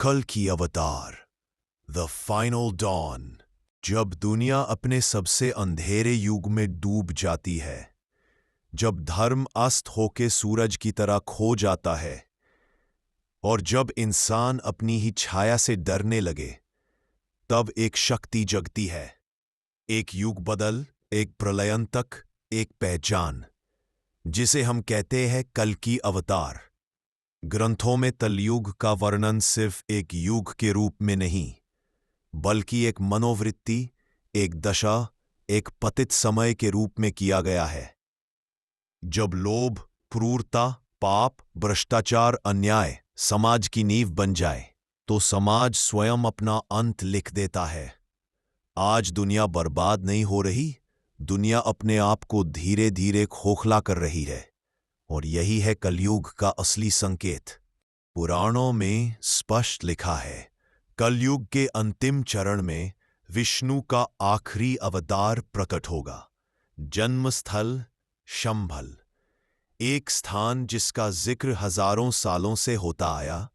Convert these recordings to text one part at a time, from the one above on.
कल की अवतार, द फाइनल डॉन। जब दुनिया अपने सबसे अंधेरे युग में डूब जाती है, जब धर्म अस्त होके सूरज की तरह खो जाता है और जब इंसान अपनी ही छाया से डरने लगे, तब एक शक्ति जगती है। एक युग बदल, एक प्रलयंतक, एक पहचान, जिसे हम कहते हैं कल की अवतार। ग्रंथों में कलयुग का वर्णन सिर्फ एक युग के रूप में नहीं, बल्कि एक मनोवृत्ति, एक दशा, एक पतित समय के रूप में किया गया है। जब लोभ, क्रूरता, पाप, भ्रष्टाचार, अन्याय समाज की नींव बन जाए, तो समाज स्वयं अपना अंत लिख देता है। आज दुनिया बर्बाद नहीं हो रही, दुनिया अपने आप को धीरे धीरे खोखला कर रही है, और यही है कलयुग का असली संकेत। पुराणों में स्पष्ट लिखा है, कलयुग के अंतिम चरण में विष्णु का आखिरी अवतार प्रकट होगा। जन्मस्थल शंभल, एक स्थान जिसका जिक्र हजारों सालों से होता आया,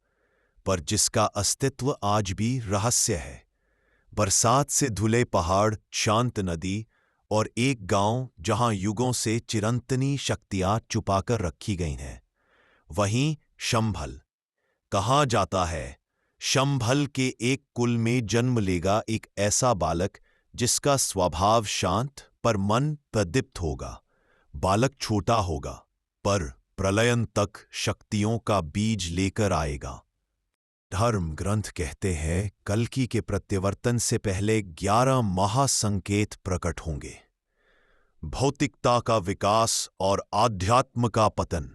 पर जिसका अस्तित्व आज भी रहस्य है। बरसात से धुले पहाड़, शांत नदी और एक गांव जहां युगों से चिरंतनी शक्तियां छुपाकर रखी गई हैं, वहीं शंभल। कहा जाता है, शंभल के एक कुल में जन्म लेगा एक ऐसा बालक जिसका स्वभाव शांत पर मन प्रदीप्त होगा। बालक छोटा होगा, पर प्रलयन तक शक्तियों का बीज लेकर आएगा। धर्म ग्रंथ कहते हैं, कल्कि के प्रत्यावर्तन से पहले 11 महासंकेत प्रकट होंगे। भौतिकता का विकास और आध्यात्म का पतन,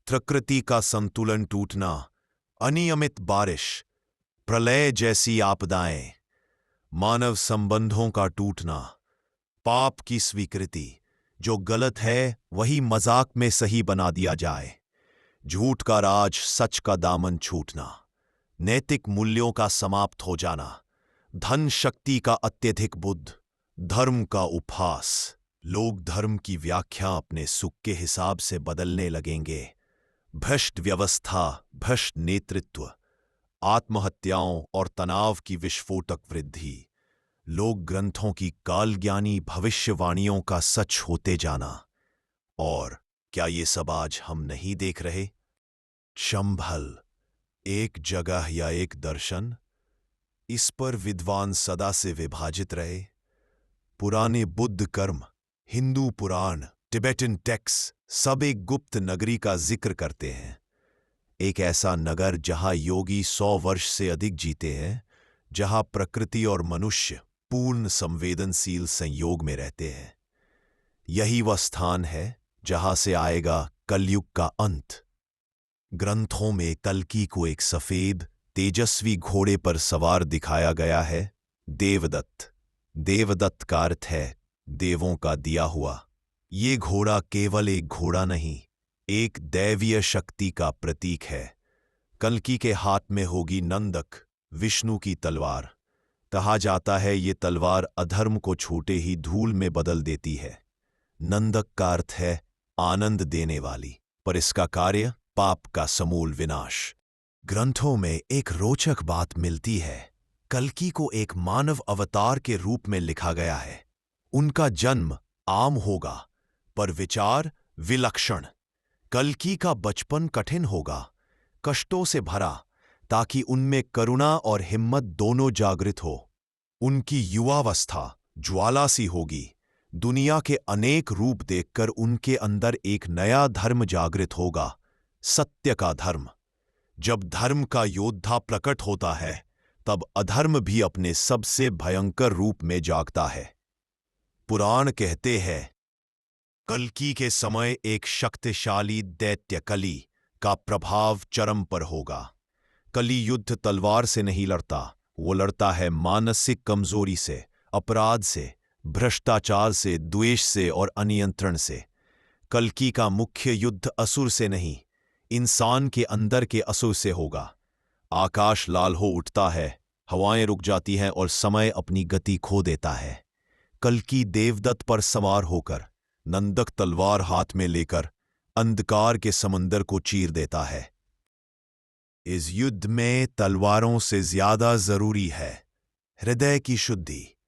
प्रकृति का संतुलन टूटना, अनियमित बारिश, प्रलय जैसी आपदाएं, मानव संबंधों का टूटना, पाप की स्वीकृति, जो गलत है वही मजाक में सही बना दिया जाए, झूठ का राज, सच का दामन छूटना, नैतिक मूल्यों का समाप्त हो जाना, धन शक्ति का अत्यधिक बुद्ध, धर्म का उपहास। लोग धर्म की व्याख्या अपने सुख के हिसाब से बदलने लगेंगे। भ्रष्ट व्यवस्था, भ्रष्ट नेतृत्व, आत्महत्याओं और तनाव की विस्फोटक वृद्धि, लोक ग्रंथों की कालज्ञानी भविष्यवाणियों का सच होते जाना। और क्या ये सब आज हम नहीं देख रहे? शंभल एक जगह या एक दर्शन, इस पर विद्वान सदा से विभाजित रहे। पुराने बुद्ध कर्म, हिंदू पुराण, टिबेटन टेक्स्ट सब एक गुप्त नगरी का जिक्र करते हैं। एक ऐसा नगर जहां योगी 100 वर्ष से अधिक जीते हैं, जहां प्रकृति और मनुष्य पूर्ण संवेदनशील संयोग में रहते हैं। यही वह स्थान है जहां से आएगा कलयुग का अंत। ग्रंथों में कल्कि को एक सफेद तेजस्वी घोड़े पर सवार दिखाया गया है, देवदत्त। देवदत्त का अर्थ है देवों का दिया हुआ। ये घोड़ा केवल एक घोड़ा नहीं, एक दैवीय शक्ति का प्रतीक है। कल्कि के हाथ में होगी नंदक, विष्णु की तलवार। कहा जाता है ये तलवार अधर्म को छूटे ही धूल में बदल देती है। नंदक का अर्थ है आनंद देने वाली, पर इसका कार्य पाप का समूल विनाश। ग्रंथों में एक रोचक बात मिलती है, कल्कि को एक मानव अवतार के रूप में लिखा गया है। उनका जन्म आम होगा, पर विचार विलक्षण। कल्कि का बचपन कठिन होगा, कष्टों से भरा, ताकि उनमें करुणा और हिम्मत दोनों जागृत हो। उनकी युवावस्था ज्वाला सी होगी, दुनिया के अनेक रूप देखकर उनके अंदर एक नया धर्म जागृत होगा, सत्य का धर्म। जब धर्म का योद्धा प्रकट होता है, तब अधर्म भी अपने सबसे भयंकर रूप में जागता है। पुराण कहते हैं, कल्कि के समय एक शक्तिशाली दैत्य कली का प्रभाव चरम पर होगा। कली युद्ध तलवार से नहीं लड़ता, वो लड़ता है मानसिक कमजोरी से, अपराध से, भ्रष्टाचार से, द्वेष से और अनियंत्रण से। कल्कि का मुख्य युद्ध असुर से नहीं, इंसान के अंदर के असुर से होगा। आकाश लाल हो उठता है, हवाएं रुक जाती हैं और समय अपनी गति खो देता है। कल्कि देवदत्त पर सवार होकर, नंदक तलवार हाथ में लेकर अंधकार के समंदर को चीर देता है। इस युद्ध में तलवारों से ज्यादा जरूरी है हृदय की शुद्धि।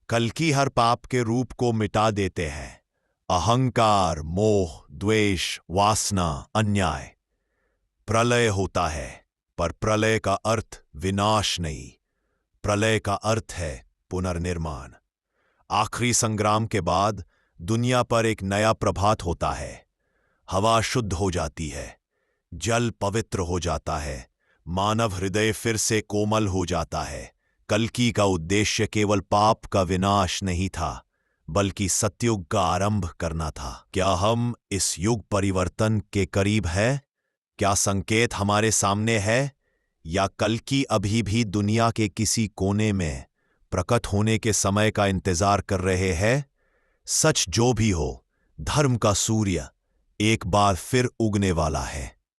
कल्कि हर पाप के रूप को मिटा देते हैं, अहंकार, मोह, द्वेष, वासना, अन्याय। प्रलय होता है, पर प्रलय का अर्थ विनाश नहीं, प्रलय का अर्थ है पुनर्निर्माण। आखिरी संग्राम के बाद दुनिया पर एक नया प्रभात होता है। हवा शुद्ध हो जाती है, जल पवित्र हो जाता है, मानव हृदय फिर से कोमल हो जाता है। कल्कि का उद्देश्य केवल पाप का विनाश नहीं था, बल्कि सतयुग का आरंभ करना था। क्या हम इस युग परिवर्तन के करीब है? क्या संकेत हमारे सामने है, या कल्कि अभी भी दुनिया के किसी कोने में प्रकट होने के समय का इंतजार कर रहे हैं? सच जो भी हो, धर्म का सूर्य एक बार फिर उगने वाला है।